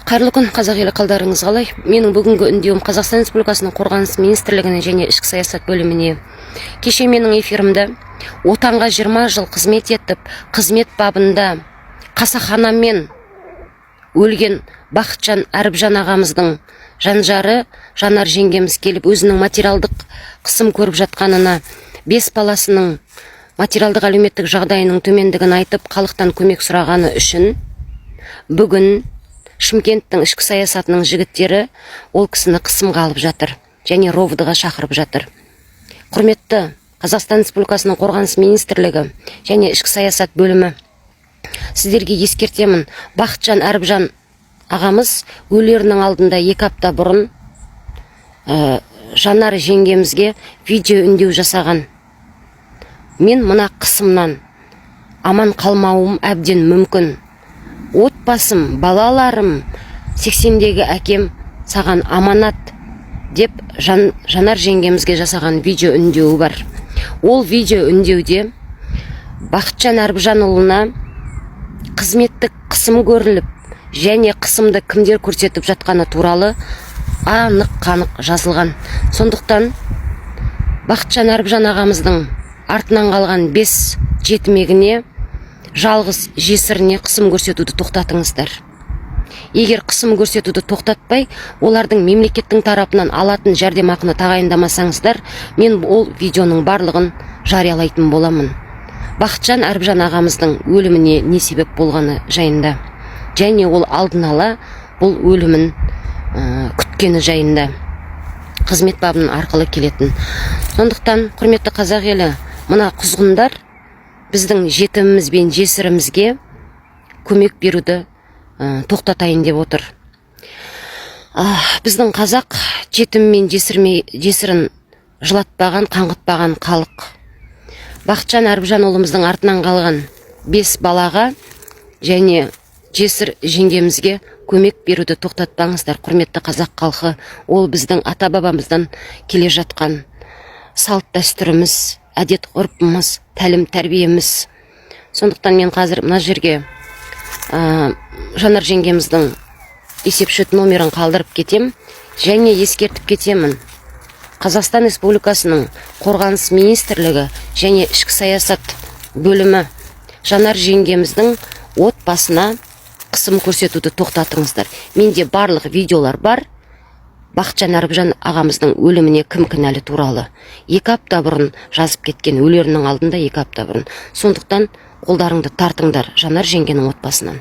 Қайырлы күн, қазақ елі, қалдарыңыз қалай? Менің бүгінгі үндеуім Қазақстан Республикасының Қорғаныс министрлігіне және ішкі саясат бөліміне. Кеше менің эфирімді отанға 20 жыл қызмет етіп, қызмет бабында қасақанамен өлген Бақытжан Әріпжан ағамыздың жанжары Жанар жеңгеміз келіп өзінің материалдық қысым көріп жатқанына, 5 баласының материалдық әлеуметтік жағдайының төмендігін айтып, халықтан көмек сұрағаны үшін бүгін Шымкенттің ішкі саясатының жігіттері ол кісіні қысымға алып жатыр және ровдыға шақырып жатыр. Құрметті Қазақстан Республикасының Қорғаныс министрлігі және ішкі саясат бөлімі, сіздерге ескертемін, Бақытжан Әріпжан ағамыз өлерінің алдында 2 апта бұрын Жанар жеңгемізге видео үндеу жасаған. Мен мына қысымнан аман қалмауым әбден мүмкін. Отбасым, балаларым, 80-дегі әкем саған аманат деп Жанар жеңгемізге жасаған видео үндеуі бар. Ол видео үндеуде Бақытжан Әріпжанұлына қызметтік қысым көріліп және қысымды кімдер көрсетіп жатқаны туралы анық-қанық жазылған. Сондықтан Бақытжан Әріпжан ағамыздың артынан қалған 5 жетімегіне, жалғыз жесіріне қысым көрсетуді тоқтатыңыздар. Егер қысым көрсетуді тоқтатпай, олардың мемлекеттің тарапынан алатын жәрдемақыны тағайындамасаңыздар, мен ол видеоның барлығын жариялайтын боламын. Бақытжан Әріпжан ағамыздың өліміне не себеп болғаны жайында және ол алдын ала бұл өлімін күткені жайында қызмет бабының арқылы келетін. Сондықтан, құрметті қазақ елі, мына құзғындар біздің жетіміміз бен жесірімізге көмек беруді тоқтатайын деп отыр. Біздің қазақ жетім мен жесірін жылатпаған, қаңғытпаған халық. Бақытжан Әріпжан ұлымыздың артынан қалған 5 балаға және жесір жеңгемізге көмек беруді тоқтатпаңыздар, құрметті қазақ халқы. Ол біздің ата-бабамыздан келе жатқан салт дәстүріміз, әдет ғұрпымыз, тәлім тәрбиеміз. Сондықтан мен қазір мына жерге Жанар жеңгеміздің есепшот номерін қалдырып кетем және ескертіп кетемін. Қазақстан Республикасының Қорғаныс министрлігі және ішкі саясат бөлімі Жанар жеңгеміздің отбасына қысым көрсетуді тоқтатыңыздар. Менде барлық видеолар бар. Бақытжан Әріпжан ағамыздың өліміне кім кінәлі туралы 2 апта бұрын жазып кеткен, өлерінің алдында 2 апта бұрын. Сондықтан қолдарыңды тартыңдар Жанар жеңгенің отбасынан.